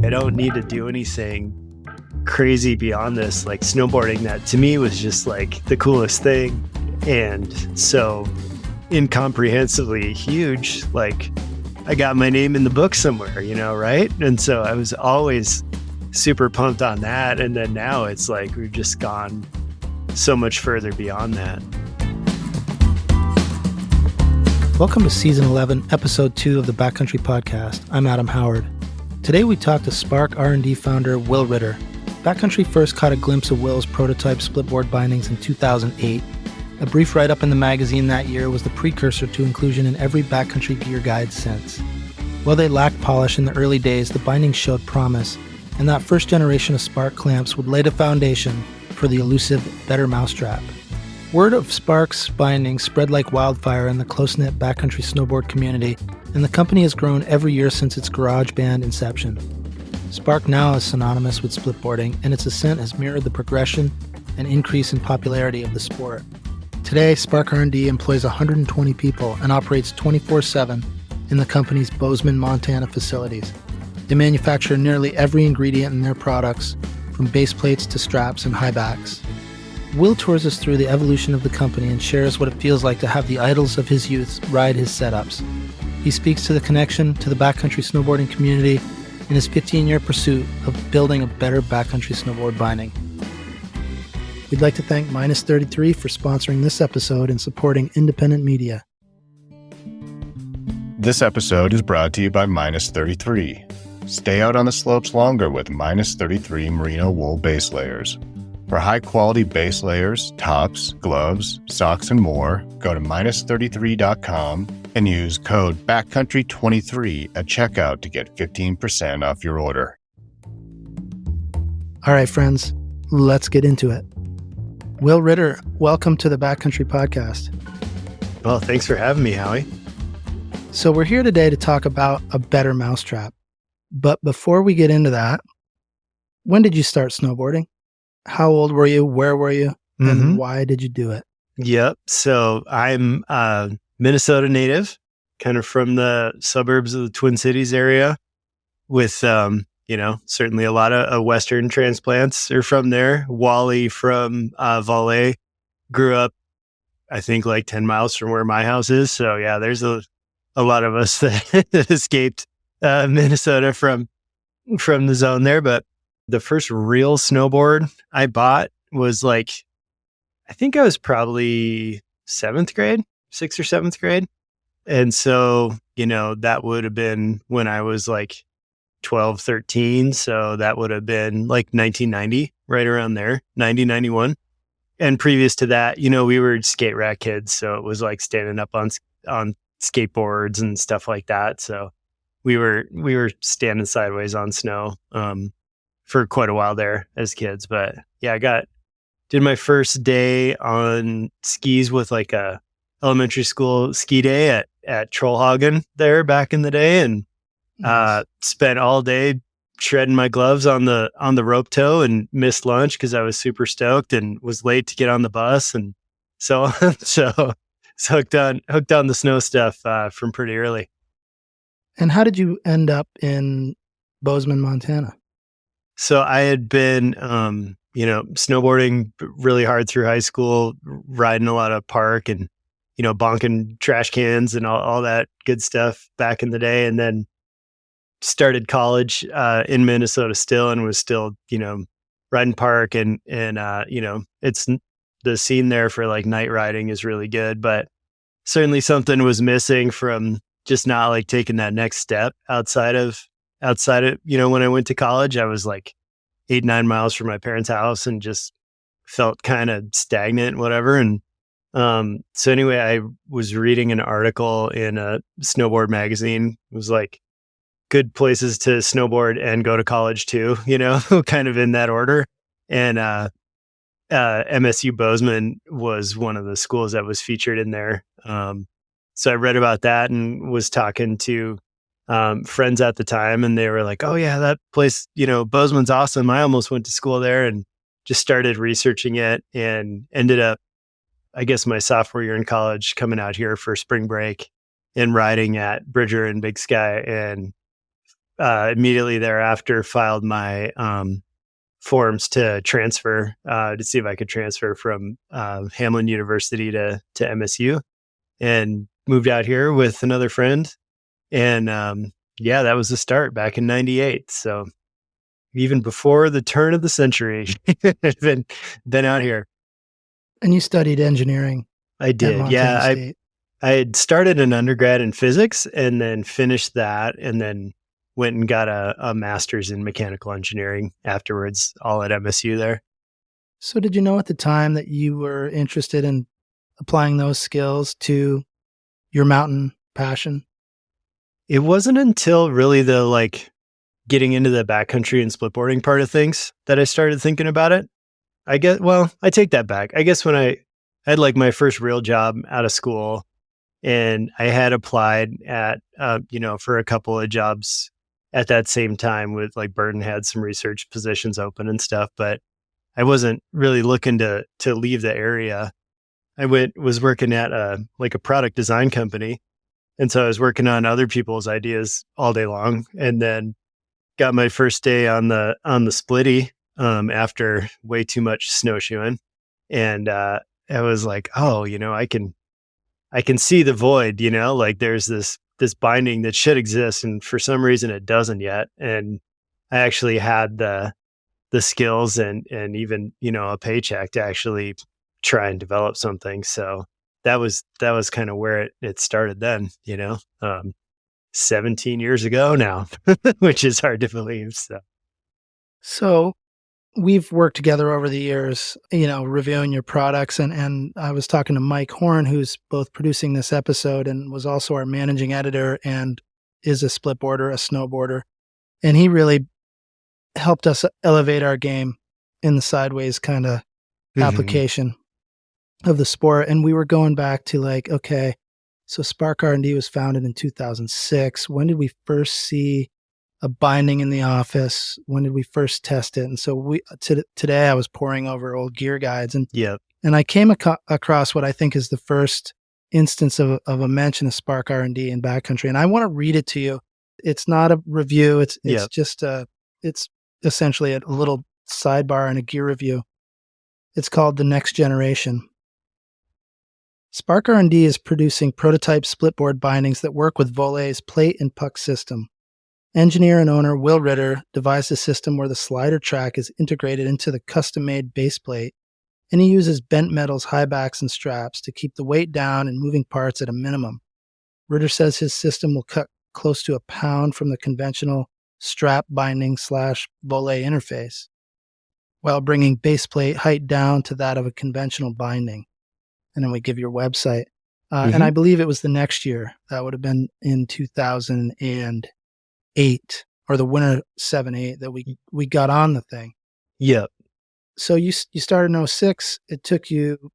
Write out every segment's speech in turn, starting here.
I don't need to do anything crazy beyond this. Like snowboarding, that to me was just like the coolest thing. And so incomprehensibly huge, like I got my name in the book somewhere, right? And so I was always super pumped on that. And then now it's like we've just gone so much further beyond that. Welcome to Season 11, Episode 2 of the Backcountry Podcast. I'm Adam Howard. Today we talk to Spark R&D founder Will Ritter. Backcountry first caught a glimpse of Will's prototype splitboard bindings in 2008. A brief write-up in the magazine that year was the precursor to inclusion in every Backcountry Gear guide since. While they lacked polish in the early days, the bindings showed promise, and that first generation of Spark clamps would lay the foundation for the elusive Better mousetrap. Word of Spark's bindings spread like wildfire in the close-knit backcountry snowboard community, and the company has grown every year since its garage band inception. Spark now is synonymous with splitboarding, and its ascent has mirrored the progression and increase in popularity of the sport. Today, Spark R&D employs 120 people and operates 24/7 in the company's Bozeman, Montana facilities. They manufacture nearly every ingredient in their products, from baseplates to straps and highbacks. Will tours us through the evolution of the company and shares what it feels like to have the idols of his youth ride his setups. He speaks to the connection to the backcountry snowboarding community in his 15-year pursuit of building a better backcountry snowboard binding. We'd like to thank Minus 33 for sponsoring this episode and supporting independent media. This episode is brought to you by Minus 33. Stay out on the slopes longer with Minus 33 merino wool base layers. For high-quality base layers, tops, gloves, socks, and more, go to minus33.com and use code BACKCOUNTRY23 at checkout to get 15% off your order. All right, friends, let's get into it. Will Ritter, welcome to the Backcountry Podcast. Well, thanks for having me, Howie. So we're here today to talk about a better mousetrap. But before we get into that, when did you start snowboarding? How old were you? Where were you? And why did you do it? Yep. So I'm a Minnesota native, kind of from the suburbs of the Twin Cities area with, certainly a lot of Western transplants are from there. Wally from Valais grew up, I think, like 10 miles from where my house is. So yeah, there's a lot of us that escaped Minnesota from the zone there. But the first real snowboard I bought was I think I was probably 6th or 7th grade. And so, that would have been when I was 12, 13. So that would have been 1990, right around there, 90, 91. And previous to that, we were skate rack kids. So it was standing up on skateboards and stuff like that. So we were standing sideways on snow, for quite a while there as kids. But yeah, did my first day on skis with a elementary school ski day at Trollhagen there back in the day, and spent all day shredding my gloves on the rope toe and missed lunch because I was super stoked and was late to get on the bus and so on. So hooked on the snow stuff from pretty early. And how did you end up in Bozeman, Montana? So I had been, snowboarding really hard through high school, riding a lot of park and, bonking trash cans and all that good stuff back in the day. And then started college in Minnesota still and was still, riding park and it's the scene there for night riding is really good, but certainly something was missing from just not taking that next step outside of, when I went to college. I was 8-9 miles from my parents' house and just felt kind of stagnant, whatever. And so anyway, I was reading an article in a snowboard magazine. It was good places to snowboard and go to college too, kind of in that order. And MSU Bozeman was one of the schools that was featured in there. So I read about that and was talking to friends at the time, and they were like, "Oh yeah, that place, Bozeman's awesome. I almost went to school there," and just started researching it and ended up, I guess, my sophomore year in college, coming out here for spring break and riding at Bridger and Big Sky and immediately thereafter filed my forms to transfer to see if I could transfer from Hamlin University to MSU, and moved out here with another friend. And yeah, that was the start back in '98. So even before the turn of the century, I've been out here. And you studied engineering I at did. Montana Yeah, State. I had started an undergrad in physics and then finished that, and then went and got a master's in mechanical engineering afterwards, all at MSU there. So did you know at the time that you were interested in applying those skills to your mountain passion? It wasn't until really the getting into the backcountry and splitboarding part of things that I started thinking about it. I take that back. I guess when I had my first real job out of school, and I had applied at, for a couple of jobs at that same time with Burton had some research positions open and stuff, but I wasn't really looking to leave the area. I was working at a product design company. And so I was working on other people's ideas all day long, and then got my first day on the splitty after way too much snowshoeing. And I was like, oh, I can see the void, there's this binding that should exist, and for some reason it doesn't yet. And I actually had the skills and even, a paycheck to actually try and develop something. So that was kind of where it started then, 17 years ago now, which is hard to believe. So we've worked together over the years, reviewing your products. And I was talking to Mike Horn, who's both producing this episode and was also our managing editor and is a splitboarder, a snowboarder. And he really helped us elevate our game in the sideways kind of application of the sport. And we were going back to okay, so Spark R&D was founded in 2006. When did we first see a binding in the office? When did we first test it? And so today I was poring over old gear guides, and I came across what I think is the first instance of a mention of Spark R&D in backcountry. And I want to read it to you. It's not a review. It's just it's essentially a little sidebar and a gear review. It's called The Next Generation. Spark R&D is producing prototype splitboard bindings that work with Vole's plate and puck system. Engineer and owner Will Ritter devised a system where the slider track is integrated into the custom-made baseplate, and he uses bent metals, highbacks, and straps to keep the weight down and moving parts at a minimum. Ritter says his system will cut close to a pound from the conventional strap binding / Vole interface, while bringing baseplate height down to that of a conventional binding. And then we give your website. And I believe it was the next year. That would have been in 2008 or the winter 7-8 that we got on the thing. Yep. So you started in 06. It took you,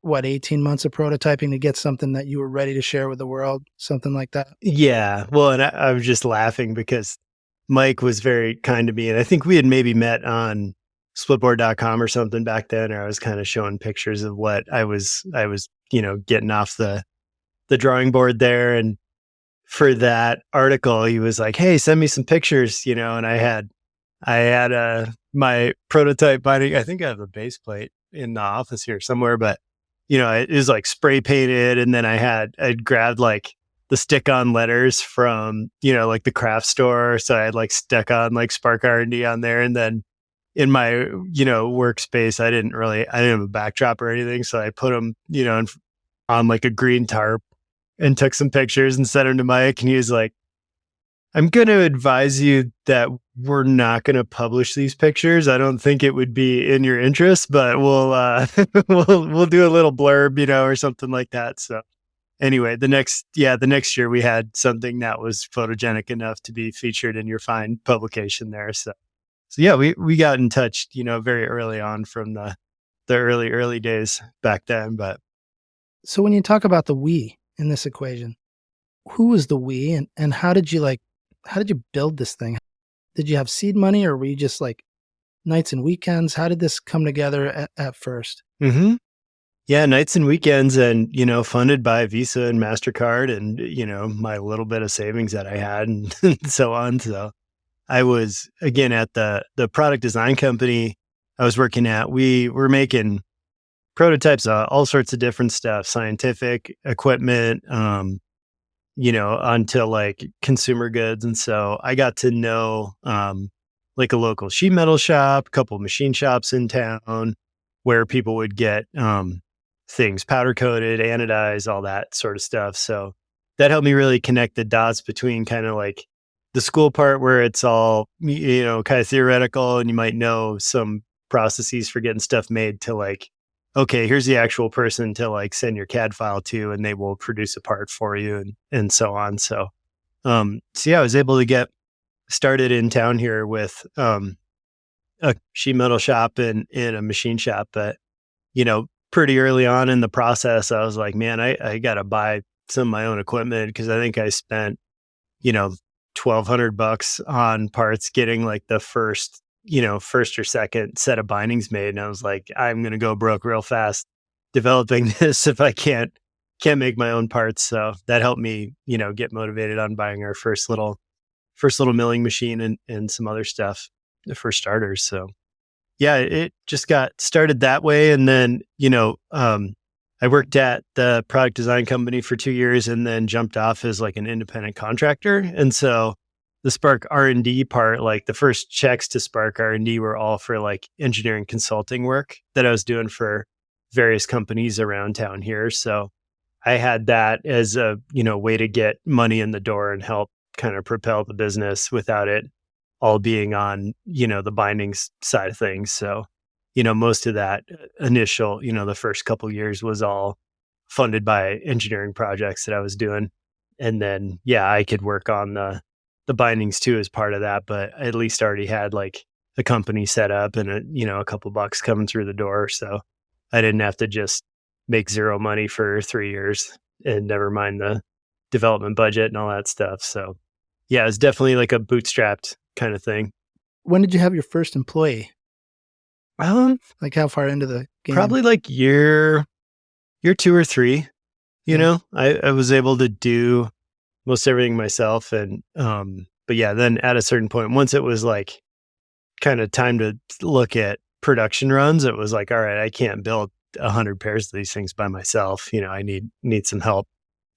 18 months of prototyping to get something that you were ready to share with the world, something like that? Yeah. Well, and I was just laughing because Mike was very kind to me. And I think we had maybe met on splitboard.com or something back then, or I was kind of showing pictures of what I was, getting off the drawing board there. And for that article, he was like, hey, send me some pictures, and I had my prototype binding. I think I have a base plate in the office here somewhere, but it was spray painted. And then I'd grabbed the stick-on letters from, the craft store. So I had stuck on Spark R&D on there. And then in my, workspace, I didn't have a backdrop or anything. So I put them, on a green tarp and took some pictures and sent them to Mike. And he was like, I'm going to advise you that we're not going to publish these pictures. I don't think it would be in your interest, but we'll we'll do a little blurb, or something like that. So anyway, the next year we had something that was photogenic enough to be featured in your fine publication there. So yeah, we got in touch, very early on from the early days back then. But so when you talk about the we in this equation, who was the we, and how did you build this thing? Did you have seed money, or were you just nights and weekends? How did this come together at first? Yeah, nights and weekends, and funded by Visa and MasterCard, and my little bit of savings that I had, and so on. So I was again at the product design company I was working at. We were making prototypes, all sorts of different stuff, scientific equipment, onto like consumer goods. And so I got to know like a local sheet metal shop, a couple of machine shops in town where people would get things powder coated, anodized, all that sort of stuff. So that helped me really connect the dots between kind of like the school part where it's all, kind of theoretical and you might know some processes for getting stuff made to like, okay, here's the actual person to like send your CAD file to and they will produce a part for you and so on. So I was able to get started in town here with a sheet metal shop and a machine shop. But, pretty early on in the process, I was like, man, I got to buy some of my own equipment because I think I spent, $1,200 on parts getting like the first or second set of bindings made. And I was like, I'm going to go broke real fast developing this if I can't make my own parts. So that helped me, get motivated on buying our first little milling machine and some other stuff for starters. So yeah, it just got started that way. And then, I worked at the product design company for 2 years and then jumped off as like an independent contractor. And so the Spark R&D part, like the first checks to Spark R&D were all for like engineering consulting work that I was doing for various companies around town here. So I had that as a, way to get money in the door and help kind of propel the business without it all being on, the bindings side of things. So, most of that initial, the first couple years was all funded by engineering projects that I was doing. And then, I could work on the bindings too as part of that, but I at least already had like a company set up and a couple bucks coming through the door. So I didn't have to just make zero money for 3 years and never mind the development budget and all that stuff. So yeah, it's definitely like a bootstrapped kind of thing. When did you have your first employee? Like how far into the game? Probably like year 2 or 3. I was able to do most everything myself. And, but yeah, then at a certain point, once it was like kind of time to look at production runs, it was like, all right, I can't build 100 pairs of these things by myself. I need some help.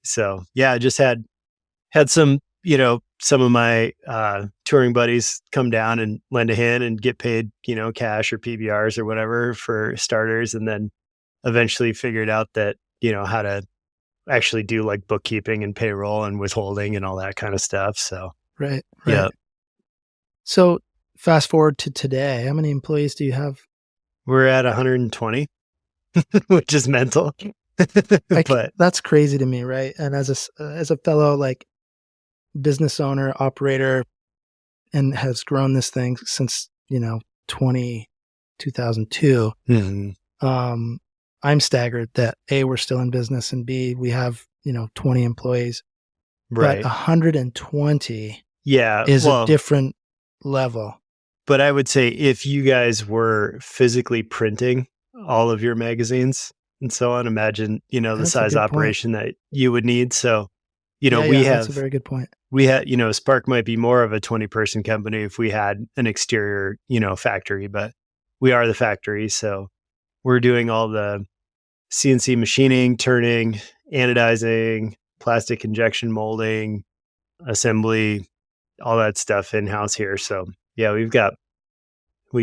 So yeah, I just had some, some of my touring buddies come down and lend a hand and get paid, cash or PBRs or whatever for starters. And then eventually figured out that, how to actually do like bookkeeping and payroll and withholding and all that kind of stuff. So, right. Yeah. So fast forward to today, how many employees do you have? We're at 120, which is mental. But that's crazy to me, right? And as a fellow like business owner, operator, and has grown this thing since 2002. Mm-hmm. I'm staggered that A, we're still in business, and B, we have 20 employees. Right. But 120 yeah, is a different level. But I would say if you guys were physically printing all of your magazines and so on, imagine, the size operation that you would need. So, we have, that's a very good point. We had, Spark might be more of a 20-person company if we had an exterior, factory, but we are the factory. So we're doing all the CNC machining, turning, anodizing, plastic injection molding, assembly, all that stuff in-house here. So yeah, we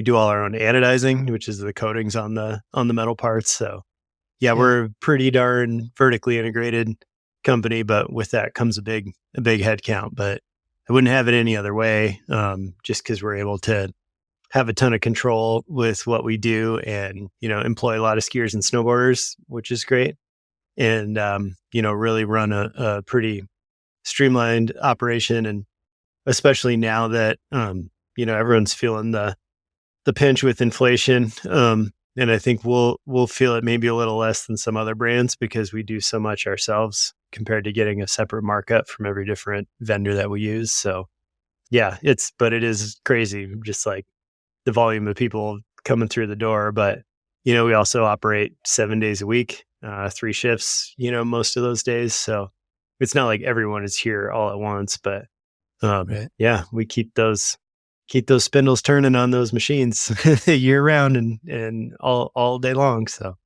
do all our own anodizing, which is the coatings on the metal parts. So yeah, we're a pretty darn vertically integrated company, but with that comes a big head count. But I wouldn't have it any other way, just because we're able to have a ton of control with what we do and, employ a lot of skiers and snowboarders, which is great. And, really run a pretty streamlined operation. And especially now that, everyone's feeling the pinch with inflation. And I think we'll feel it maybe a little less than some other brands because we do so much ourselves compared to getting a separate markup from every different vendor that we use. So yeah, but it is crazy, just like the volume of people coming through the door. But, we also operate 7 days a week, 3 shifts, most of those days. So it's not like everyone is here all at once, but right. yeah, we keep those keep those spindles turning on those machines year round and all day long. So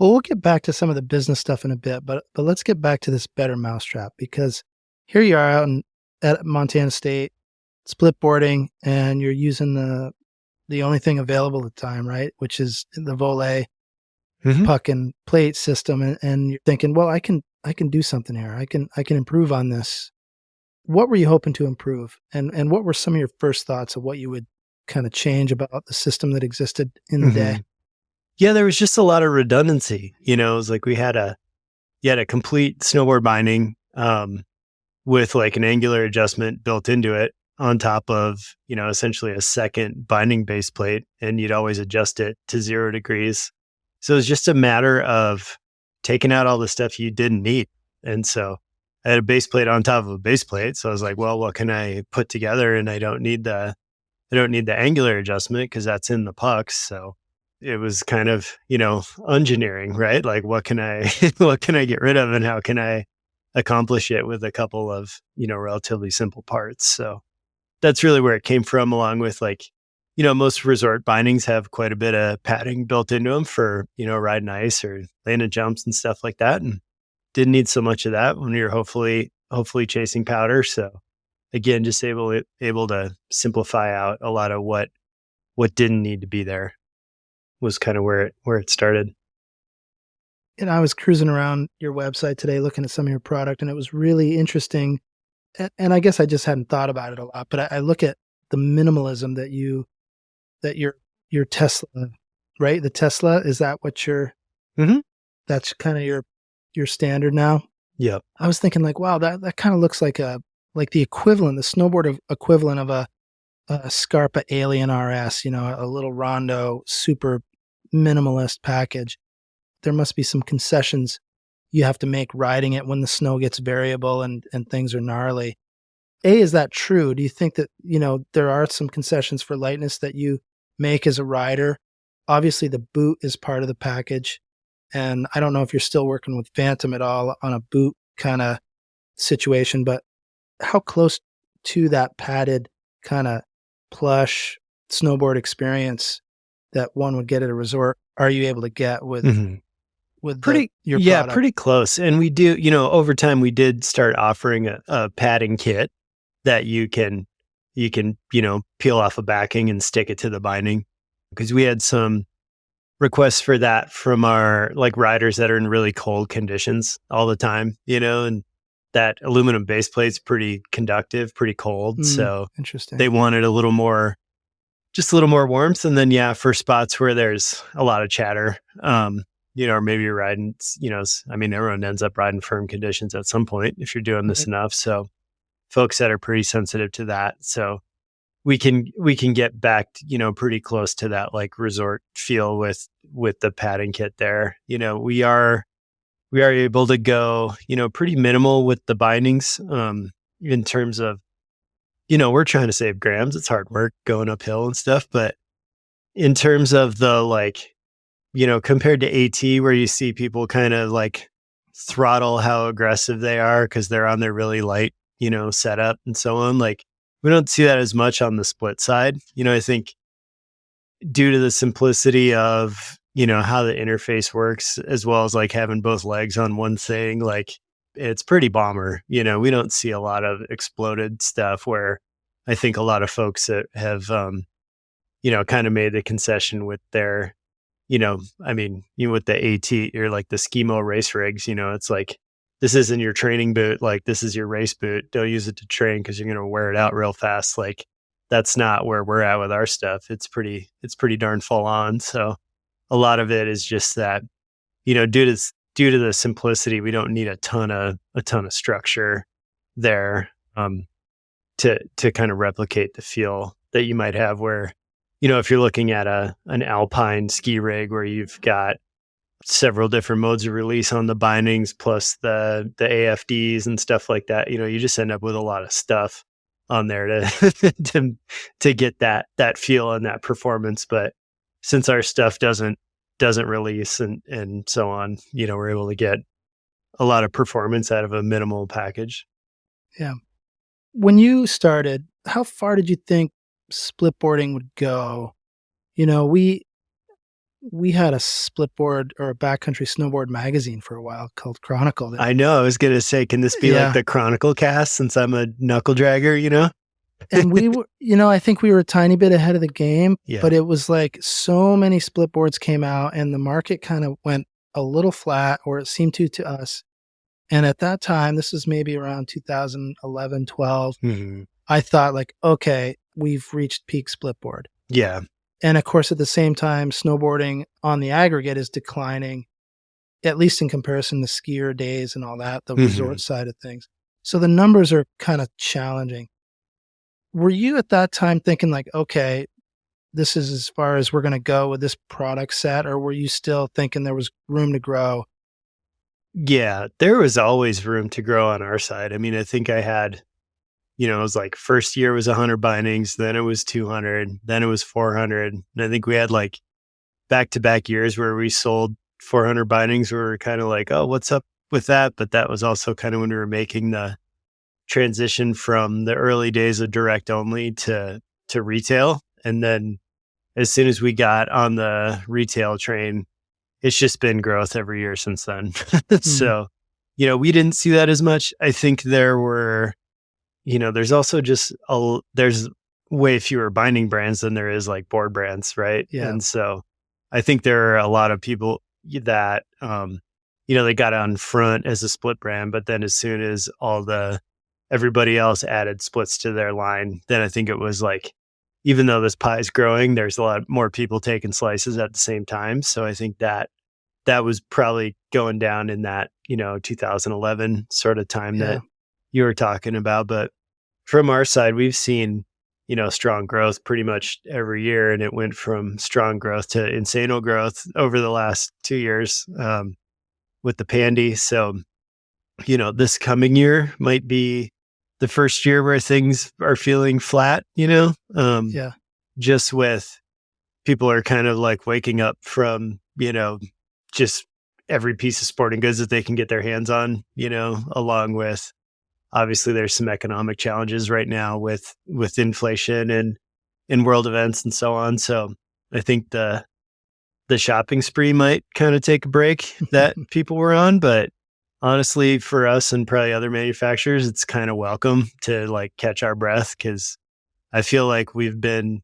Well, we'll get back to some of the business stuff in a bit, but let's get back to this better mousetrap, because here you are at Montana State, splitboarding, and you're using the only thing available at the time, right? Which is the volley Mhm. puck and plate system, and you're thinking, well, I can do something here. I can improve on this. What were you hoping to improve, and what were some of your first thoughts of what you would kind of change about the system that existed in the day? Mhm. Yeah, there was just a lot of redundancy. It was like you had a complete snowboard binding with like an angular adjustment built into it on top of, essentially a second binding base plate, and you'd always adjust it to 0 degrees. So it was just a matter of taking out all the stuff you didn't need. And so I had a base plate on top of a base plate. So I was like, well, what can I put together? And I don't need the angular adjustment because that's in the pucks. So it was kind of, engineering, right? Like what can I what can I get rid of and how can I accomplish it with a couple of, relatively simple parts. So that's really where it came from, along with like, most resort bindings have quite a bit of padding built into them for, riding ice or landing jumps and stuff like that. And didn't need so much of that when you're hopefully chasing powder. So again, just able to simplify out a lot of what didn't need to be there was kind of where it started. And I was cruising around your website today looking at some of your product, and it was really interesting. And I guess I just hadn't thought about it a lot, but I look at the minimalism that your Tesla, right? The Tesla, is that what Mhm. that's kind of your standard now? Yep. I was thinking like, wow, that kind of looks like the equivalent, the snowboard equivalent of a Scarpa Alien RS, a little rondo, super minimalist package. There must be some concessions you have to make riding it when the snow gets variable and things are gnarly. Is that true? Do you think that, there are some concessions for lightness that you make as a rider? Obviously, the boot is part of the package. And I don't know if you're still working with Phantom at all on a boot kind of situation, but how close to that padded kind of plush snowboard experience that one would get at a resort are you able to get with Mhm. your product? Pretty close. And we do, over time we did start offering a padding kit that you can peel off a backing and stick it to the binding, because we had some requests for that from our like riders that are in really cold conditions all the time, and that aluminum base plate's pretty conductive, pretty cold. So Interesting. they wanted just a little more warmth. And then, for spots where there's a lot of chatter, or maybe you're riding, everyone ends up riding firm conditions at some point if you're doing this enough. So folks that are pretty sensitive to that. So we can get back, pretty close to that like resort feel with the padding kit there. We are able to go, pretty minimal with the bindings, in terms of, we're trying to save grams. It's hard work going uphill and stuff, but in terms of the like, compared to AT, where you see people kind of like throttle how aggressive they are because they're on their really light, setup and so on. Like we don't see that as much on the split side. I think due to the simplicity of, how the interface works, as well as like having both legs on one thing, like it's pretty bomber. We don't see a lot of exploded stuff where I think a lot of folks that have, kind of made the concession with their, with the AT or like the Skimo race rigs, it's like, this isn't your training boot. Like this is your race boot. Don't use it to train because you're going to wear it out real fast. Like that's not where we're at with our stuff. It's pretty darn full on. So a lot of it is just that, due to the simplicity, we don't need a ton of structure there, to kind of replicate the feel that you might have where, if you're looking at an alpine ski rig where you've got several different modes of release on the bindings plus the AFDs and stuff like that, you just end up with a lot of stuff on there to to get that feel and that performance. But since our stuff doesn't release and so on, we're able to get a lot of performance out of a minimal package. Yeah. When you started, how far did you think splitboarding would go, we had a splitboard or a backcountry snowboard magazine for a while called Chronicle. I know. I was going to say, can this be like the Chronicle cast since I'm a knuckle dragger, And we were, I think we were a tiny bit ahead of the game, but it was like so many splitboards came out and the market kind of went a little flat, or it seemed to us. And at that time, this was maybe around 2011, 12, I thought like, okay, we've reached peak splitboard. Yeah. And of course, at the same time, snowboarding on the aggregate is declining, at least in comparison to skier days and all that, the resort side of things. So the numbers are kind of challenging. Were you at that time thinking like, okay, this is as far as we're going to go with this product set, or were you still thinking there was room to grow? Yeah, there was always room to grow on our side. I mean, I think I had, it was like first year was 100 bindings, then it was 200, then it was 400. And I think we had like back-to-back years where we sold 400 bindings. We were kind of like, oh, what's up with that? But that was also kind of when we were making the transition from the early days of direct only to retail. And then as soon as we got on the retail train, it's just been growth every year since then. So, we didn't see that as much. I think there were, there's also just, there's way fewer binding brands than there is like board brands, right? Yeah. And so I think there are a lot of people that, they got on front as a split brand, but then as soon as everybody else added splits to their line, then I think it was like, even though this pie is growing, there's a lot more people taking slices at the same time. So I think that was probably going down in that, 2011 sort of time that you were talking about. But from our side, we've seen, strong growth pretty much every year. And it went from strong growth to insano growth over the last 2 years with the Pandy. So, this coming year might be the first year where things are feeling flat, just with people are kind of like waking up from, just every piece of sporting goods that they can get their hands on, along with obviously there's some economic challenges right now with inflation and in world events and so on. So I think the shopping spree might kind of take a break that people were on, but honestly, for us and probably other manufacturers, it's kind of welcome to like catch our breath, because I feel like we've been,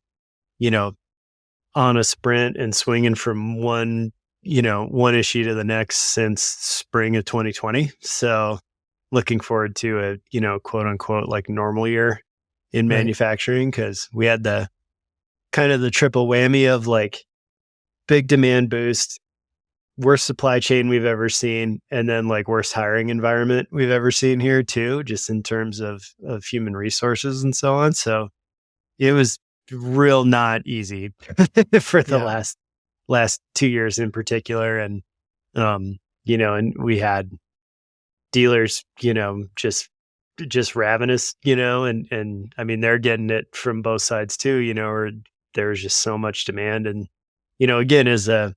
on a sprint and swinging from one issue to the next since spring of 2020. So looking forward to a, quote unquote, like normal year in manufacturing, because we had the kind of the triple whammy of like big demand boost, worst supply chain we've ever seen, and then like worst hiring environment we've ever seen here too, just in terms of human resources and so on. So it was real not easy for the last 2 years in particular. And, and we had dealers, just ravenous, and I mean, they're getting it from both sides too, or there was just so much demand. And, again,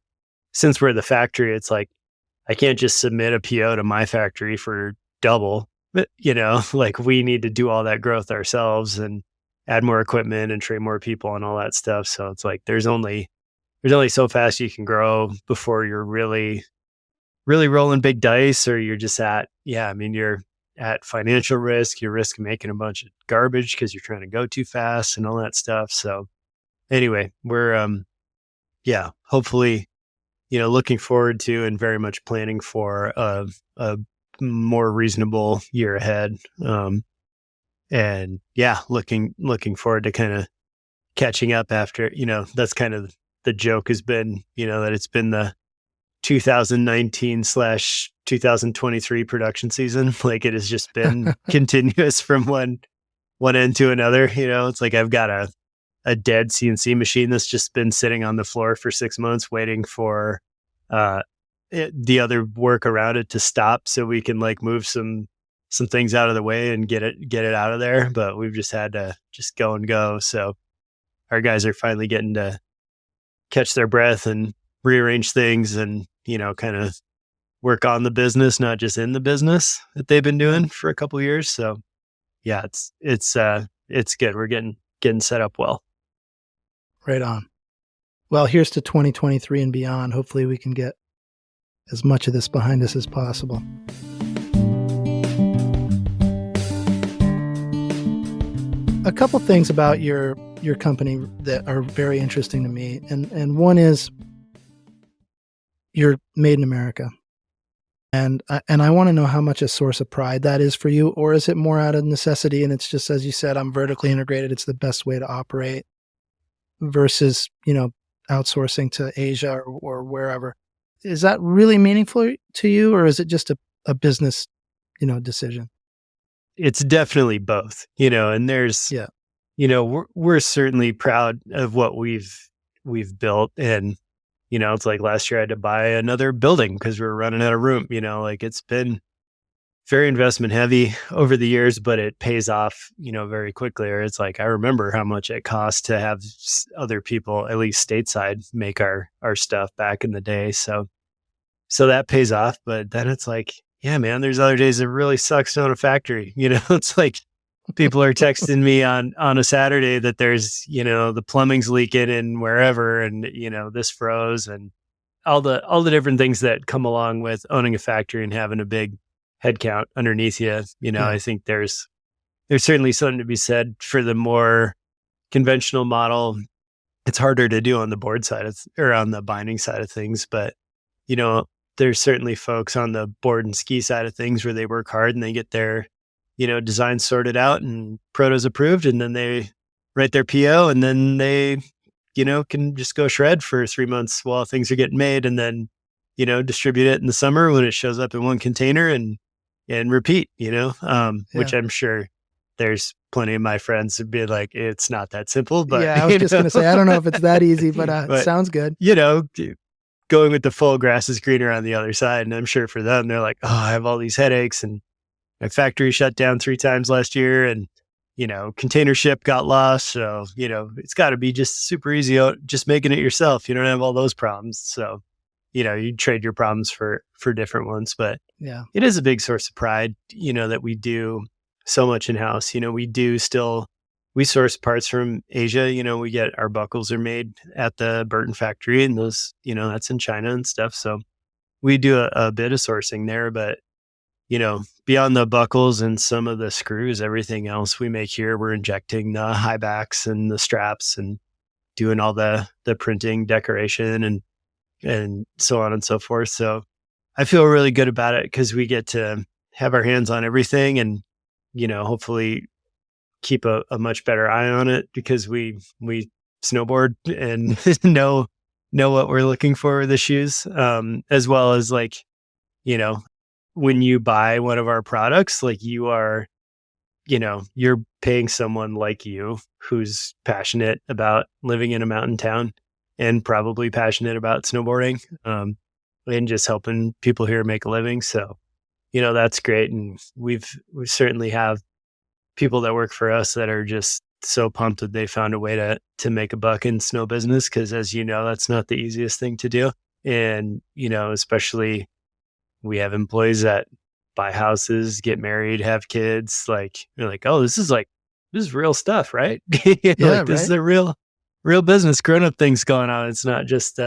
since we're the factory, it's like, I can't just submit a PO to my factory for double, but, like we need to do all that growth ourselves and add more equipment and train more people and all that stuff. So it's like, there's only so fast you can grow before you're really, really rolling big dice, or you're just you're at financial risk, you're risking making a bunch of garbage because you're trying to go too fast and all that stuff. So anyway, we're, hopefully, looking forward to and very much planning for a more reasonable year ahead. And looking forward to kind of catching up after, that's kind of the joke has been, that it's been the 2019/2023 production season. Like it has just been continuous from one end to another. It's like I've got a dead CNC machine that's just been sitting on the floor for 6 months waiting for the other work around it to stop so we can like move some things out of the way and get it out of there. But we've just had to just go and go. So our guys are finally getting to catch their breath and rearrange things and, kind of work on the business, not just in the business that they've been doing for a couple of years. So yeah, it's good. We're getting set up well. Right on. Well, here's to 2023 and beyond. Hopefully we can get as much of this behind us as possible. A couple things about your company that are very interesting to me. And one is you're made in America. And I want to know how much a source of pride that is for you, or is it more out of necessity and it's just, as you said, I'm vertically integrated, it's the best way to operate versus, outsourcing to Asia or wherever. Is that really meaningful to you, or is it just a business, decision? It's definitely both, and there's, we're certainly proud of what we've built. And, it's like last year I had to buy another building because we were running out of room, it's been very investment heavy over the years, but it pays off, very quickly. Or it's like, I remember how much it cost to have other people, at least stateside, make our stuff back in the day. So that pays off. But then it's like, yeah, man, there's other days that really sucks to own a factory. It's like people are texting me on a Saturday that there's, the plumbing's leaking and wherever, and, this froze, and all the different things that come along with owning a factory and having a big headcount underneath you. I think there's certainly something to be said for the more conventional model. It's harder to do on the board side or on the binding side of things, but there's certainly folks on the board and ski side of things where they work hard and they get their design sorted out and protos approved, and then they write their PO, and then they can just go shred for 3 months while things are getting made, and then distribute it in the summer when it shows up in one container and repeat, which I'm sure there's plenty of my friends would be like, it's not that simple. But yeah, I was just going to say, I don't know if it's that easy, but it sounds good. Going with the full grass is greener on the other side. And I'm sure for them, they're like, oh, I have all these headaches and my factory shut down 3 times last year, and, container ship got lost. So, it's got to be just super easy just making it yourself. You don't have all those problems. So, you trade your problems for different ones, but yeah, it is a big source of pride, that we do so much in-house. We source parts from Asia. We get our buckles are made at the Burton factory, and those, that's in China and stuff. So we do a bit of sourcing there, but, beyond the buckles and some of the screws, everything else we make here, we're injecting the highbacks and the straps and doing all the printing, decoration, and so on and so forth. So I feel really good about it because we get to have our hands on everything and, hopefully keep a much better eye on it because we snowboard and know what we're looking for with the shoes, as well as when you buy one of our products, you are, you're paying someone like you who's passionate about living in a mountain town and probably passionate about snowboarding, and just helping people here make a living. So, that's great. And we certainly have people that work for us that are just so pumped that they found a way to make a buck in snow business. Cause as that's not the easiest thing to do. And, especially we have employees that buy houses, get married, have kids. They're like, oh, this is real stuff, right? Yeah, this is a real business, grown-up things going on. It's not just,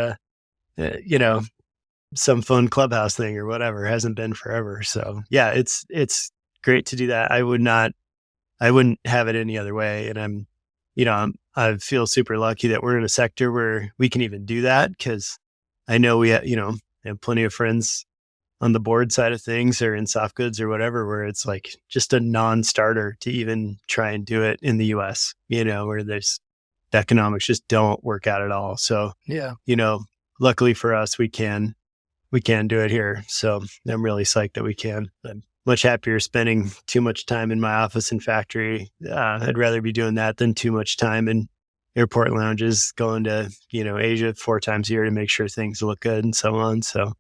some fun clubhouse thing or whatever. It hasn't been forever. So yeah, it's great to do that. I wouldn't have it any other way. And I feel super lucky that we're in a sector where we can even do that. Cause I know we have plenty of friends on the board side of things or in soft goods or whatever, where it's just a non-starter to even try and do it in the US, where there's the economics just don't work out at all. So, yeah, luckily for us, we can do it here. So I'm really psyched that we can. I'm much happier spending too much time in my office and factory. I'd rather be doing that than too much time in airport lounges, going to, Asia 4 times a year to make sure things look good and so on. So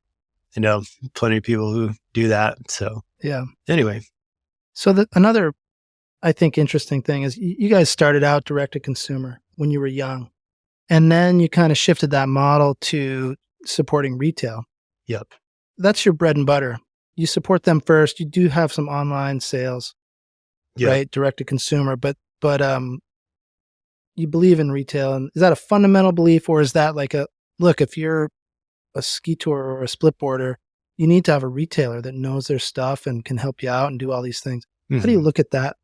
I know plenty of people who do that. So yeah. Anyway. So another, I think, interesting thing is you guys started out direct to consumer when you were young, and then you kind of shifted that model to supporting retail. Yep. That's your bread and butter. You support them first. You do have some online sales, right? Direct to consumer, but you believe in retail, and is that a fundamental belief, or is that like look, if you're a ski tour or a splitboarder, you need to have a retailer that knows their stuff and can help you out and do all these things. How do you look at that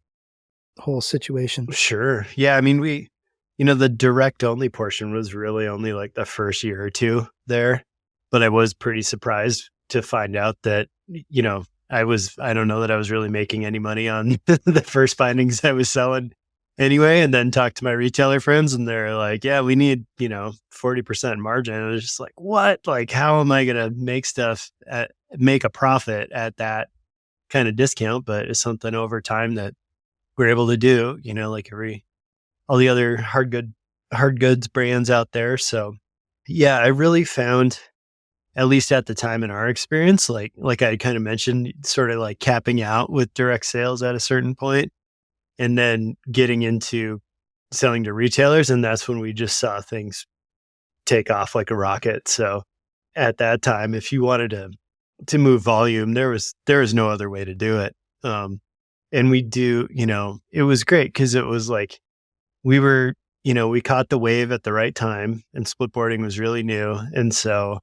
whole situation? Sure. Yeah. I mean, the direct only portion was really only like the first year or two there, but I was pretty surprised to find out that, I don't know that I was really making any money on the first findings I was selling anyway. And then talked to my retailer friends and they're like, yeah, we need, 40% margin. And I was just like, what? Like, how am I going to make a profit at that kind of discount? But it's something over time that we're able to do, like all the other hard goods brands out there. So yeah, I really found, at least at the time in our experience, like I kind of mentioned, sort of like capping out with direct sales at a certain point and then getting into selling to retailers. And that's when we just saw things take off like a rocket. So at that time, if you wanted to move volume, there was no other way to do it. And we it was great because it was like, we were, we caught the wave at the right time and splitboarding was really new. And so,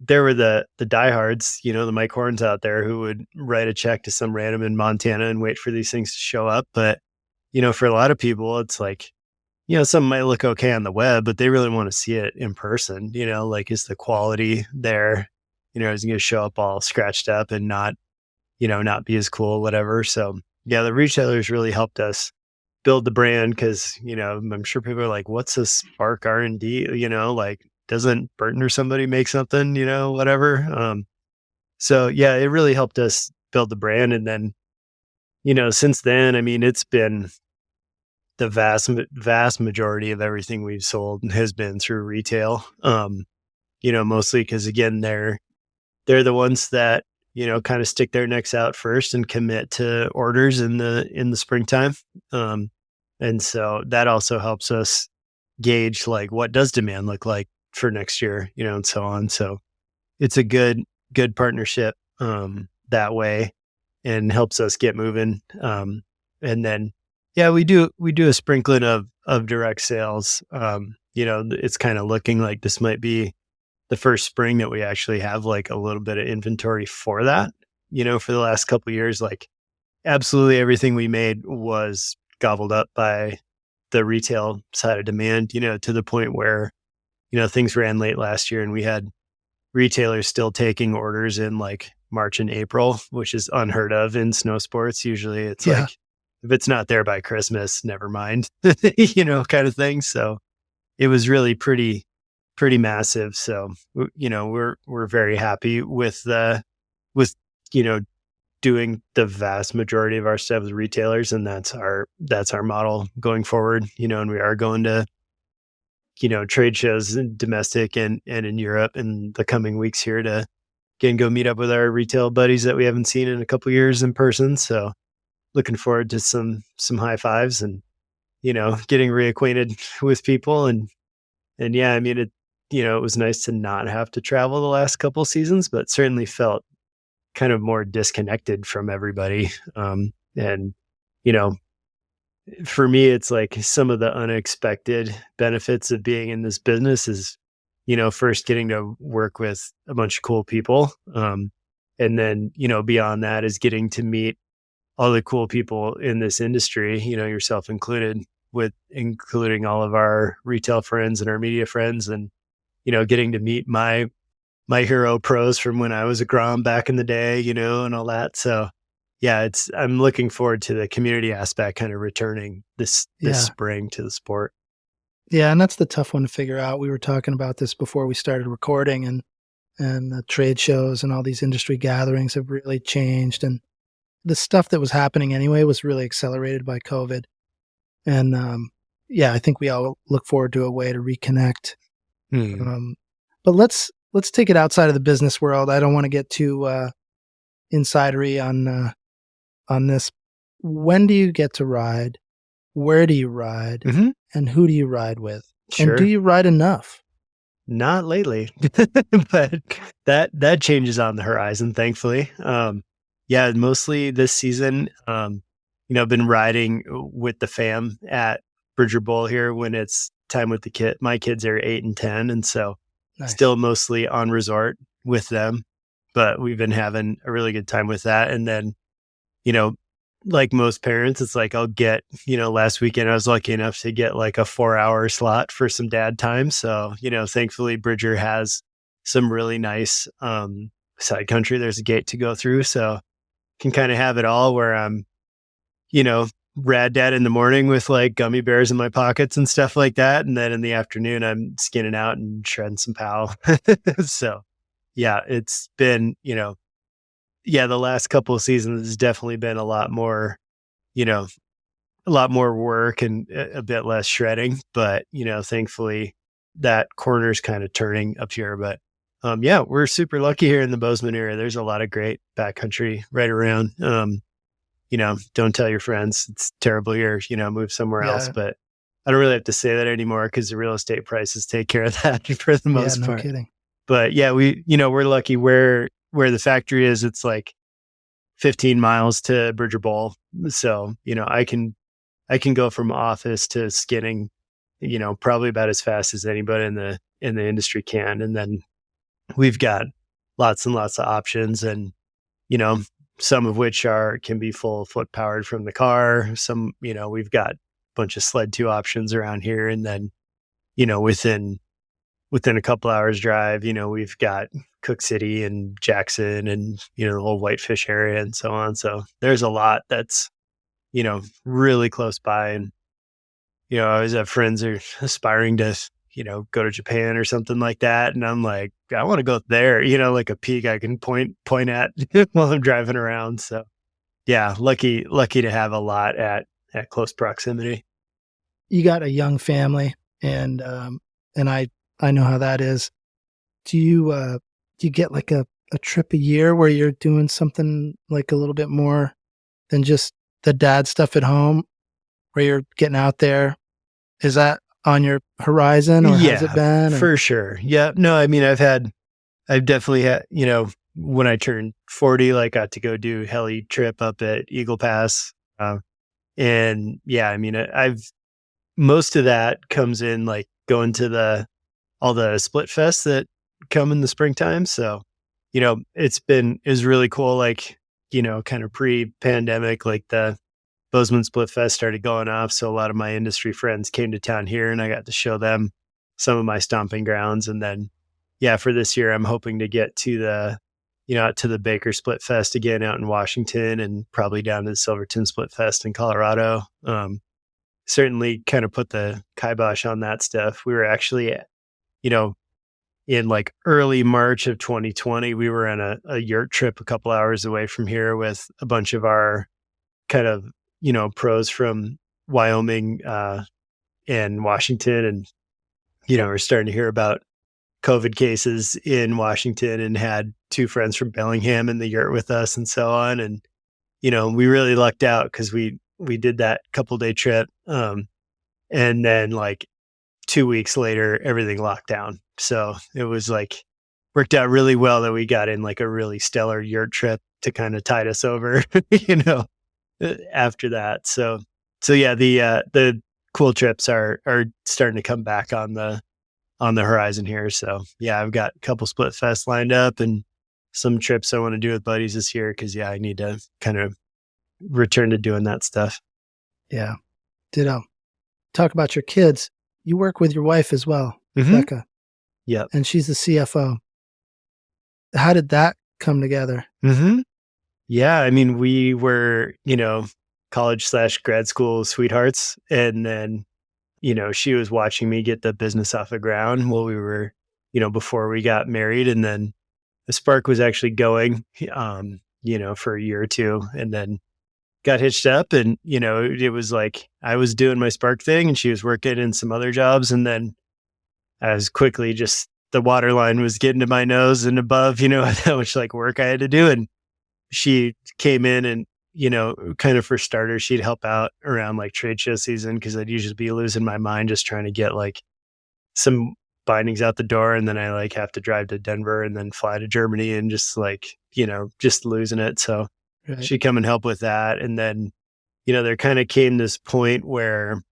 there were the diehards, the Mike Horns out there who would write a check to some random in Montana and wait for these things to show up. But, for a lot of people, it's like, something might look okay on the web, but they really want to see it in person, like is the quality there, is it going to show up all scratched up and not be as cool, whatever. So yeah, the retailers really helped us build the brand because, I'm sure people are like, what's a Spark R&D? Like, doesn't Burton or somebody make something, whatever. So yeah, it really helped us build the brand. And then, since then, I mean, it's been the vast majority of everything we've sold has been through retail. Mostly because again, they're the ones that, kind of stick their necks out first and commit to orders in the springtime. And so that also helps us gauge like what does demand look like for next year, and so on. So it's a good partnership that way and helps us get moving. And then, yeah, we do a sprinkling of direct sales. It's kind of looking like this might be the first spring that we actually have like a little bit of inventory for that, for the last couple of years, like absolutely everything we made was gobbled up by the retail side of demand, to the point where, things ran late last year and we had retailers still taking orders in like March and April, which is unheard of in snow sports. Usually it's like, if it's not there by Christmas, never mind, kind of thing. So it was really pretty massive. So, we're very happy with doing the vast majority of our stuff with retailers. And that's our model going forward, and we are going to, trade shows in domestic and in Europe in the coming weeks here to again, go meet up with our retail buddies that we haven't seen in a couple of years in person. So looking forward to some high fives and, getting reacquainted with people. And yeah, I mean, it was nice to not have to travel the last couple seasons, but certainly felt kind of more disconnected from everybody. And, for me, it's like some of the unexpected benefits of being in this business is, first getting to work with a bunch of cool people. And then, beyond that is getting to meet all the cool people in this industry, yourself included, including all of our retail friends and our media friends, and, getting to meet my hero pros from when I was a Grom back in the day, and all that. So yeah, I'm looking forward to the community aspect kind of returning this spring to the sport. Yeah. And that's the tough one to figure out. We were talking about this before we started recording, and the trade shows and all these industry gatherings have really changed. And the stuff that was happening anyway was really accelerated by COVID. And I think we all look forward to a way to reconnect. But let's take it outside of the business world. I don't want to get too insidery on this. When do you get to ride? Where do you ride? Mm-hmm. And who do you ride with? Sure. And do you ride enough? Not lately, but that changes on the horizon, thankfully. Mostly this season, I've been riding with the fam at Bridger Bowl here when it's time with the kid. My kids are 8 and 10. And so Nice. still mostly on resort with them, but we've been having a really good time with that. And then, like most parents, it's like I'll get, last weekend I was lucky enough to get like a 4-hour slot for some dad time. So, thankfully Bridger has some really nice side country. There's a gate to go through. So can kind of have it all where I'm, rad dad in the morning with like gummy bears in my pockets and stuff like that. And then in the afternoon, I'm skinning out and shredding some pow. So yeah, it's been, the last couple of seasons has definitely been a lot more work and a bit less shredding, but thankfully that corner's kind of turning up here. But we're super lucky here in the Bozeman area. There's a lot of great backcountry right around. Don't tell your friends it's terrible here, move somewhere else. But I don't really have to say that anymore because the real estate prices take care of that for the most part. No kidding. But yeah, we're lucky where the factory is. It's like 15 miles to Bridger Bowl. So, I can go from office to skinning, probably about as fast as anybody in the industry can. And then we've got lots and lots of options, and, some of which can be full foot powered from the car. Some, we've got a bunch of sled 2 options around here. And then, within a couple hours drive, we've got Cook City and Jackson and, the whole Whitefish area and so on. So there's a lot that's, really close by. And, I always have friends who are aspiring to, go to Japan or something like that. And I'm like, I want to go there, like a peak I can point at while I'm driving around. So yeah, lucky to have a lot at close proximity. You got a young family, and I know how that is. Do you get like a trip a year where you're doing something like a little bit more than just the dad stuff at home, where you're getting out there? Is that on your horizon, or has it been? For sure. Yeah. No, I mean, I've definitely had, when I turned 40, like got to go do heli trip up at Eagle Pass. And yeah, I mean, most of that comes in like going to all the split fests that come in the springtime. So, it was really cool. Like, kind of pre-pandemic, like the Bozeman Split Fest started going off. So a lot of my industry friends came to town here, and I got to show them some of my stomping grounds. And then, for this year, I'm hoping to get to the Baker Split Fest again out in Washington, and probably down to the Silverton Split Fest in Colorado. Certainly kind of put the kibosh on that stuff. We were actually, in like early March of 2020, we were on a yurt trip a couple hours away from here with a bunch of our kind of, pros from Wyoming and Washington. And, we're starting to hear about COVID cases in Washington, and had 2 friends from Bellingham in the yurt with us and so on. And, we really lucked out because we did that couple-day trip. And then like 2 weeks later, everything locked down. So it was like, worked out really well that we got in like a really stellar yurt trip to kind of tide us over, after that. So yeah, the cool trips are starting to come back on the horizon here. So yeah, I've got a couple split fests lined up and some trips I want to do with buddies this year. Cause I need to kind of return to doing that stuff. Yeah. Ditto. Talk about your kids. You work with your wife as well, Becca. Yep. And she's the CFO. How did that come together? Yeah. I mean, we were, college/grad school sweethearts. And then, she was watching me get the business off the ground while we were, before we got married. And then the spark was actually going, for a year or two, and then got hitched up. And, it was like I was doing my spark thing and she was working in some other jobs. And then I was quickly just, the water line was getting to my nose and above, how much like work I had to do. And she came in and, kind of for starters, she'd help out around like trade show season, because I'd usually be losing my mind just trying to get like some bindings out the door. And then I like have to drive to Denver and then fly to Germany and just like, just losing it. So she'd come and help with that. And then, there kind of came this point where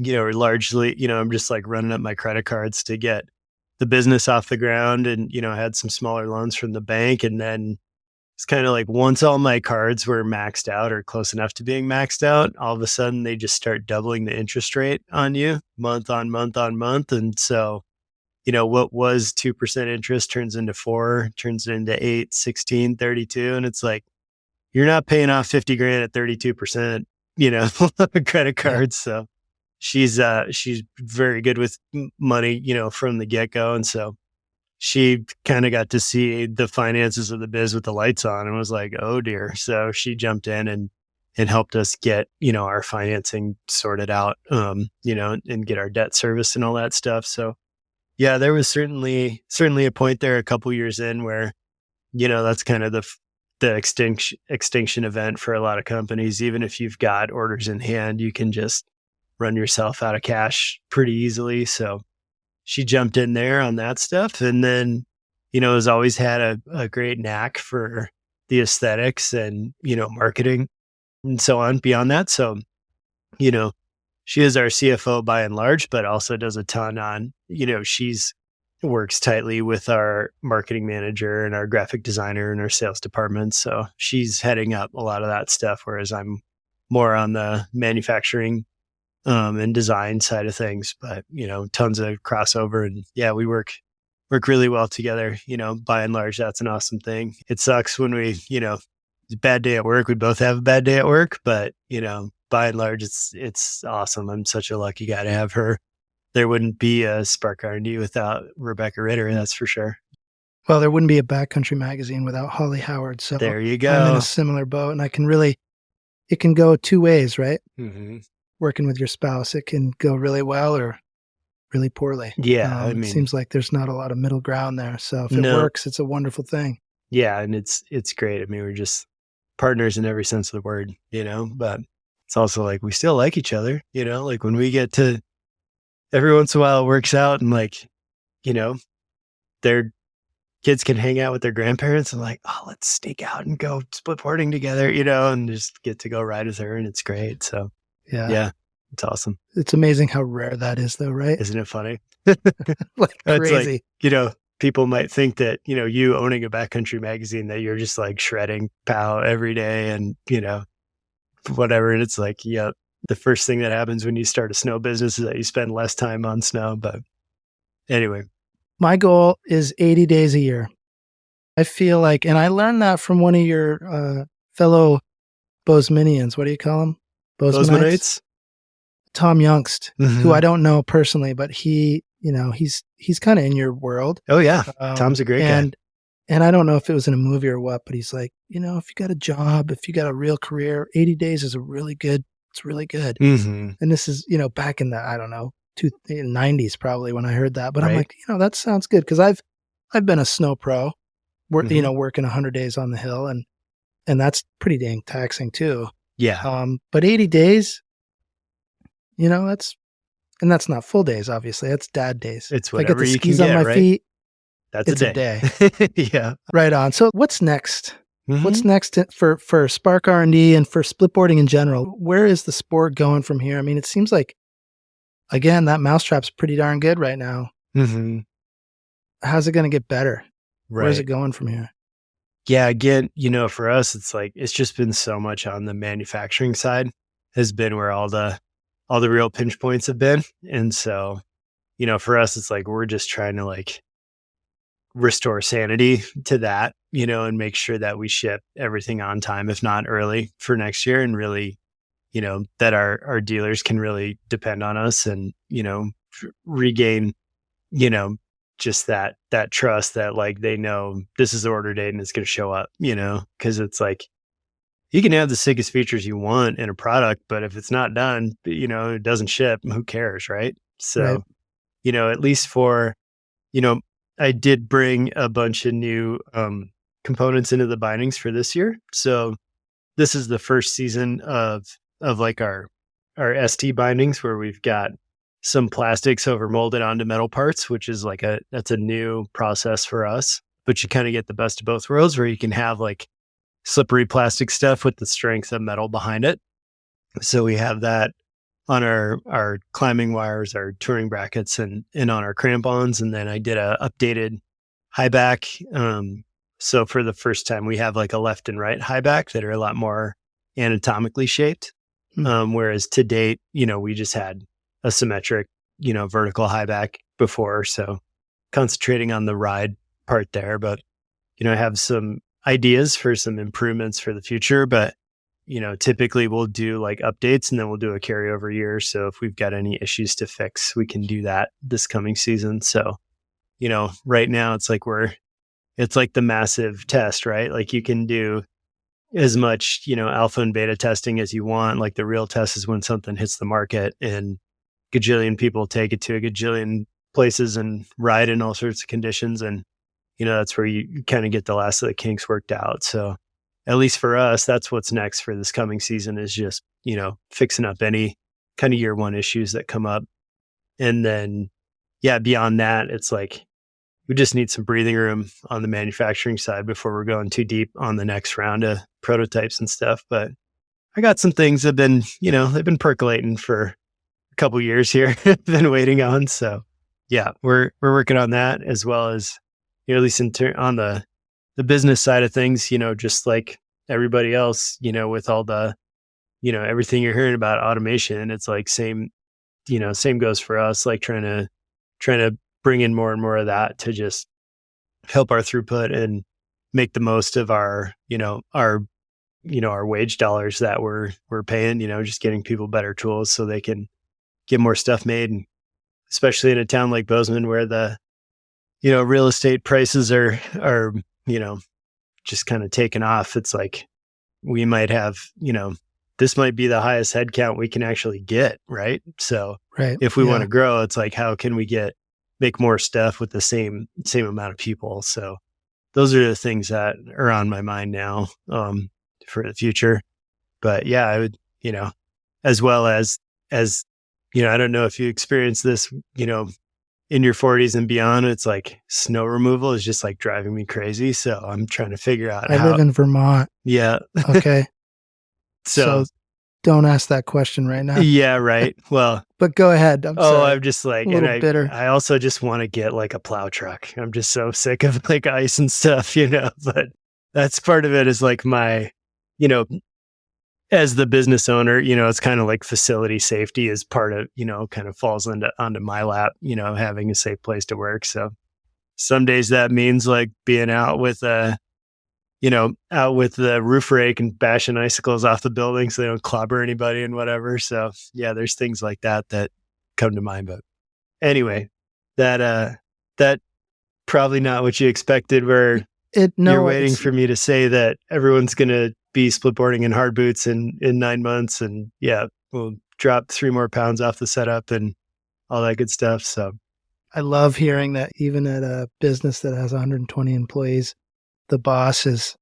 or largely, I'm just like running up my credit cards to get the business off the ground, and, I had some smaller loans from the bank. And then it's kind of like once all my cards were maxed out or close enough to being maxed out, all of a sudden they just start doubling the interest rate on you month on month on month. And so, what was 2% interest turns into 4, turns into 8, 16, 32. And it's like, you're not paying off 50 grand at 32%, credit cards. So she's very good with money, from the get go. And so she kind of got to see the finances of the biz with the lights on and was like, oh dear. So she jumped in and helped us get, our financing sorted out, and get our debt service and all that stuff. So yeah, there was certainly a point there a couple years in where, that's kind of the extinction event for a lot of companies. Even if you've got orders in hand, you can just run yourself out of cash pretty easily. So she jumped in there on that stuff. And then, has always had a great knack for the aesthetics and, marketing and so on beyond that. So, she is our CFO by and large, but also does a ton on, she's works tightly with our marketing manager and our graphic designer and our sales department. So she's heading up a lot of that stuff, whereas I'm more on the manufacturing and design side of things. But, tons of crossover, and yeah, we work really well together. By and large, that's an awesome thing. It sucks when we, it's a bad day at work. We both have a bad day at work, but, by and large, it's awesome. I'm such a lucky guy to have her. There wouldn't be a Spark R&D without Rebecca Ritter, that's for sure. Well, there wouldn't be a Backcountry magazine without Holly Howard. So there you go. I'm in a similar boat, and it can go two ways, right? Mm-hmm. Working with your spouse, it can go really well or really poorly. Yeah. It seems like there's not a lot of middle ground there. So if it works, it's a wonderful thing. Yeah. And it's great. We're just partners in every sense of the word, but it's also like, we still like each other, like when we get to, every once in a while it works out and like, their kids can hang out with their grandparents and like, oh, let's sneak out and go splitboarding together, and just get to go ride with her. And it's great. So yeah, it's awesome. It's amazing how rare that is though, right? Isn't it funny? Like crazy. It's like, people might think that, you owning a Backcountry magazine, that you're just like shredding POW every day and, whatever. And it's like, yeah, the first thing that happens when you start a snow business is that you spend less time on snow. But anyway. My goal is 80 days a year. I feel like, and I learned that from one of your fellow Bozemanians. What do you call them? Bozemanites? Tom Youngst, who I don't know personally, but he, he's kind of in your world. Oh yeah. Tom's a great guy. And I don't know if it was in a movie or what, but he's like, if you got a job, if you got a real career, 80 days is it's really good. Mm-hmm. And this is, back in the, I don't know, 90s probably when I heard that. But right. I'm like, that sounds good. Cause I've been a snow pro, working 100 days on the hill, and that's pretty dang taxing too. Yeah. But 80 days, that's not full days, obviously. That's dad days. It's whatever I get the you skis can get, on my right? feet. That's a day. Yeah. Right on. So what's next? Mm-hmm. What's next for Spark R&D and for splitboarding in general? Where is the sport going from here? It seems like, again, that mousetrap's pretty darn good right now. Mm-hmm. How's it going to get better? Right. Where's it going from here? Yeah. Again, for us, it's like, it's just been so much on the manufacturing side has been where all the real pinch points have been. And so, for us, it's like, we're just trying to like restore sanity to that, and make sure that we ship everything on time, if not early for next year. And really, that our dealers can really depend on us and, regain, just that trust that like, they know this is the order date and it's going to show up, cause it's like, you can have the sickest features you want in a product, but if it's not done, it doesn't ship, who cares? Right. So, right. At least for, I did bring a bunch of new components into the bindings for this year. So this is the first season of like our ST bindings, where we've got some plastics over molded onto metal parts, which is like that's a new process for us. But you kind of get the best of both worlds, where you can have like slippery plastic stuff with the strength of metal behind it. So we have that our climbing wires, our touring brackets, and on our crampons. And then I did a updated highback. So for the first time, we have like a left and right highback that are a lot more anatomically shaped. Whereas to date, we just had a symmetric, vertical highback before. So concentrating on the ride part there, but, I have some ideas for some improvements for the future, but, typically we'll do like updates and then we'll do a carryover year. So if we've got any issues to fix, we can do that this coming season. So, right now it's like the massive test, right? Like you can do as much, alpha and beta testing as you want. Like the real test is when something hits the market and gajillion people take it to a gajillion places and ride in all sorts of conditions. And, that's where you kind of get the last of the kinks worked out. So at least for us, that's what's next for this coming season is just, fixing up any kind of year one issues that come up. And then, beyond that, it's like, we just need some breathing room on the manufacturing side before we're going too deep on the next round of prototypes and stuff. But I got some things that have been, they've been percolating for a couple years here, been waiting on. So we're working on that as well as, at least on the business side of things, just like everybody else, with all the, everything you're hearing about automation, it's like same goes for us, like trying to bring in more and more of that to just help our throughput and make the most of our wage dollars that we're paying, just getting people better tools so they can get more stuff made. And especially in a town like Bozeman where the, real estate prices are, just kind of taken off. It's like, we might have, this might be the highest headcount we can actually get. Right. So if we want to grow, it's like, how can we make more stuff with the same amount of people? So those are the things that are on my mind now, for the future. But I would, as well as, I don't know if you experience this, in your 40s and beyond, it's like snow removal is just like driving me crazy. So I'm trying to figure out I live in Vermont. Yeah. Okay. So don't ask that question right now. Yeah, right. Well, but go ahead. I'm just like, bitter. I also just want to get like a plow truck. I'm just so sick of like ice and stuff, but that's part of it is like my, as the business owner, it's kind of like facility safety is part of, kind of falls onto my lap, having a safe place to work. So some days that means like being out with the roof rake and bashing icicles off the building so they don't clobber anybody and whatever. So there's things like that come to mind. But anyway, that probably not what you expected where you're waiting for me to say that everyone's going to be splitboarding in hard boots in 9 months. And we'll drop 3 more pounds off the setup and all that good stuff. So I love hearing that even at a business that has 120 employees, the boss is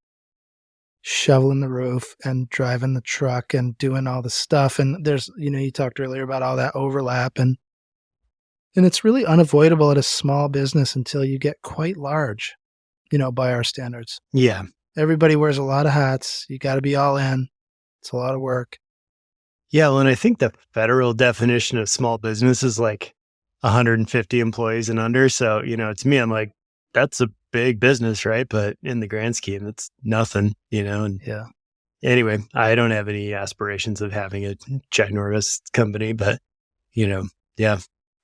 shoveling the roof and driving the truck and doing all the stuff. And there's, you talked earlier about all that overlap and it's really unavoidable at a small business until you get quite large, by our standards. Yeah. Everybody wears a lot of hats. You got to be all in. It's a lot of work. Yeah. Well, and I think the federal definition of small business is like 150 employees and under. So, to me, I'm like, that's a big business, right? But in the grand scheme, it's nothing, and anyway, I don't have any aspirations of having a ginormous company, but,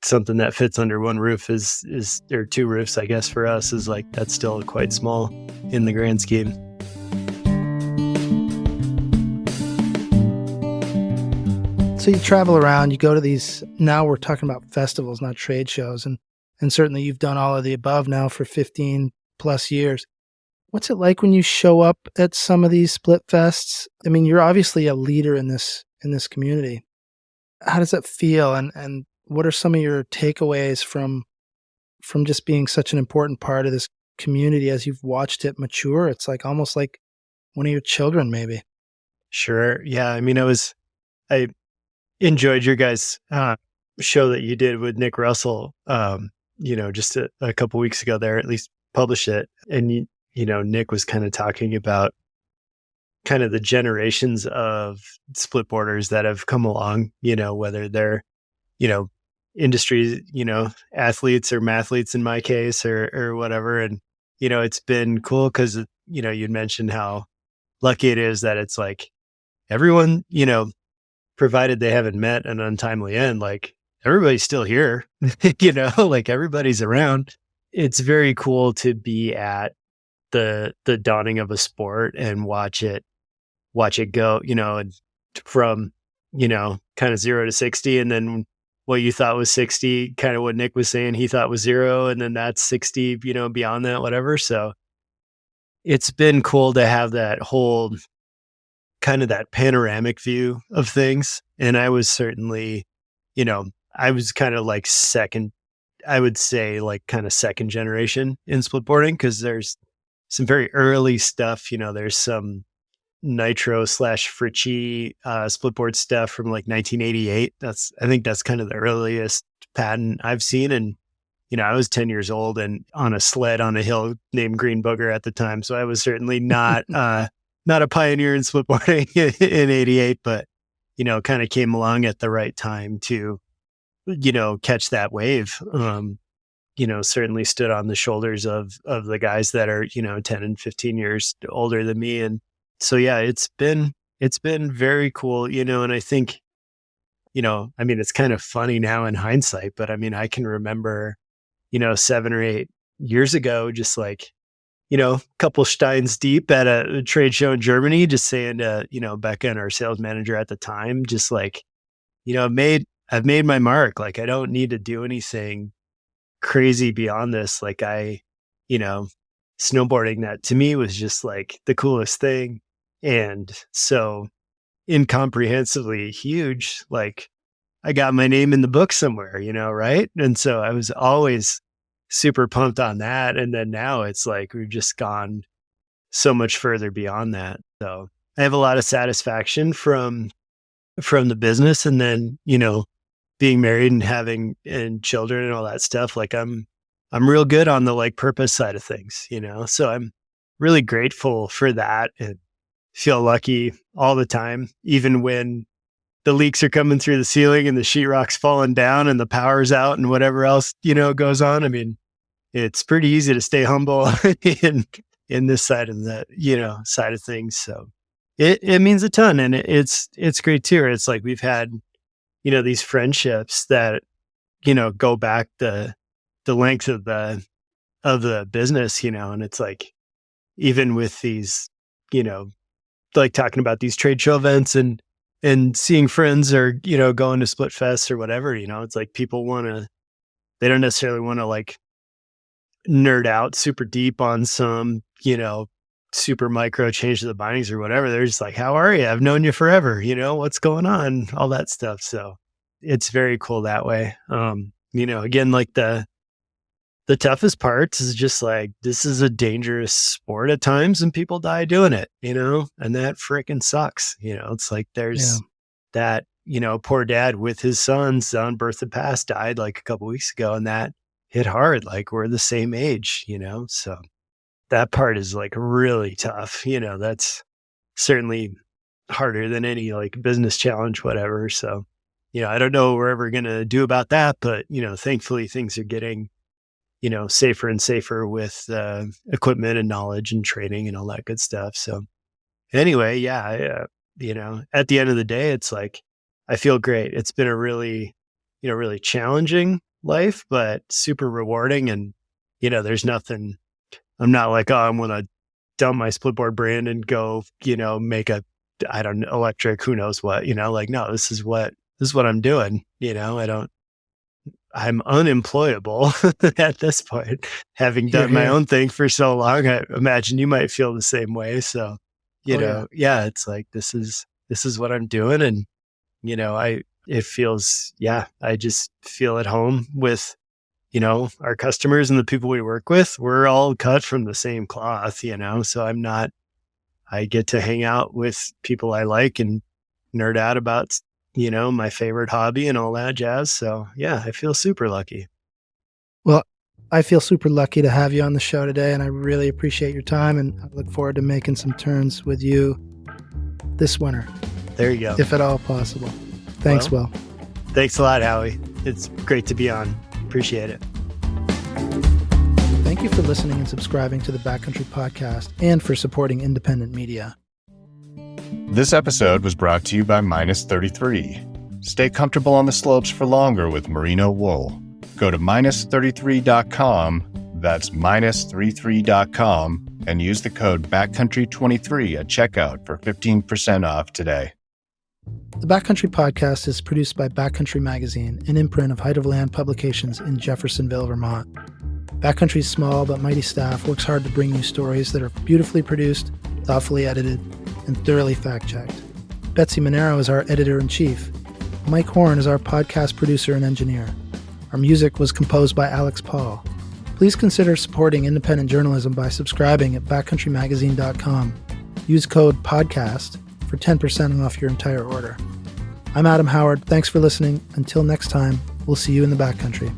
something that fits under one roof is or 2 roofs, I guess, for us is like, that's still quite small in the grand scheme. So you travel around, you go to these, now we're talking about festivals, not trade shows. And certainly you've done all of the above now for 15 plus years. What's it like when you show up at some of these split fests? I mean, you're obviously a leader in this community. How does that feel? And what are some of your takeaways from just being such an important part of this community as you've watched it mature? It's like almost like one of your children, maybe. Sure. Yeah. I mean, I enjoyed your guys' show that you did with Nick Russell, just a couple weeks ago there, at least published it. And, Nick was kind of talking about kind of the generations of splitboarders that have come along, whether they're, industry, athletes or mathletes in my case or whatever. And, it's been cool because, you'd mentioned how lucky it is that it's like everyone, provided they haven't met an untimely end, like everybody's still here, like everybody's around. It's very cool to be at the dawning of a sport and watch it go, and from, kind of 0 to 60. And then what you thought was 60, kind of what Nick was saying, he thought was 0. And then that's 60, beyond that, whatever. So it's been cool to have that whole kind of that panoramic view of things. And I was certainly, I was kind of like second, I would say like kind of second generation in splitboarding, because there's some very early stuff, there's some nitro / Fritchie splitboard stuff from like 1988. I think that's kind of the earliest patent I've seen. And, I was 10 years old and on a sled on a hill named Green Booger at the time. So I was certainly not, not a pioneer in splitboarding in 88, but, kind of came along at the right time to, catch that wave. Certainly stood on the shoulders of the guys that are, 10 and 15 years older than me. And so, yeah, it's been very cool, and I think, it's kind of funny now in hindsight, but I can remember, 7 or 8 years ago, just like, a couple steins deep at a trade show in Germany, just saying to, Becca and our sales manager at the time, just like, I've made my mark. Like, I don't need to do anything crazy beyond this. Like snowboarding, that to me was just like the coolest thing. And so incomprehensibly huge, like I got my name in the book somewhere, right? And so I was always super pumped on that. And then now it's like, we've just gone so much further beyond that. So I have a lot of satisfaction from the business. And then, being married and having and children and all that stuff, like I'm real good on the like purpose side of things, so I'm really grateful for that and feel lucky all the time, even when the leaks are coming through the ceiling and the sheetrock's falling down and the power's out and whatever else, goes on. It's pretty easy to stay humble in this side of the, side of things. So it means a ton, and it's great too. It's like we've had, these friendships that, go back the length of the business, and it's like, even with these, like talking about these trade show events and seeing friends or, going to Split Fest or whatever, it's like people they don't necessarily want to like nerd out super deep on some, super micro change to the bindings or whatever. They're just like, how are you? I've known you forever. What's going on? All that stuff. So it's very cool that way. Again, like the toughest parts is just like, this is a dangerous sport at times and people die doing it, and that freaking sucks. It's like there's that, poor dad with his sons on Birth of Past died like a couple weeks ago, and that hit hard. Like we're the same age, so that part is like really tough. That's certainly harder than any like business challenge, whatever. So, I don't know what we're ever going to do about that, but, thankfully things are getting, safer and safer with equipment and knowledge and training and all that good stuff. So anyway, at the end of the day, it's like, I feel great. It's been a really, really challenging life, but super rewarding. And, there's nothing, I'm not like, oh, I'm going to dump my splitboard brand and go, make I don't know, electric, who knows what, like, no, this is what I'm doing. I'm unemployable at this point, having done my own thing for so long. I imagine you might feel the same way. So, it's like, this is what I'm doing. And, it feels, I just feel at home with, our customers and the people we work with. We're all cut from the same cloth, so I get to hang out with people I like and nerd out about, my favorite hobby and all that jazz. So I feel super lucky. Well, I feel super lucky to have you on the show today, and I really appreciate your time, and I look forward to making some turns with you this winter, There you go. if at all possible. Thanks, Will. Thanks a lot, Howie. It's great to be on. Appreciate it. Thank you for listening and subscribing to the Backcountry Podcast and for supporting independent media. This episode was brought to you by Minus 33. Stay comfortable on the slopes for longer with merino wool. Go to minus33.com, that's minus33.com, and use the code Backcountry23 at checkout for 15% off today. The Backcountry Podcast is produced by Backcountry Magazine, an imprint of Height of Land Publications in Jeffersonville, Vermont. Backcountry's small but mighty staff works hard to bring you stories that are beautifully produced, thoughtfully edited, and thoroughly fact-checked. Betsy Monero is our editor-in-chief. Mike Horn is our podcast producer and engineer. Our music was composed by Alex Paul. Please consider supporting independent journalism by subscribing at backcountrymagazine.com. Use code PODCAST for 10% off your entire order. I'm Adam Howard. Thanks for listening. Until next time, we'll see you in the backcountry.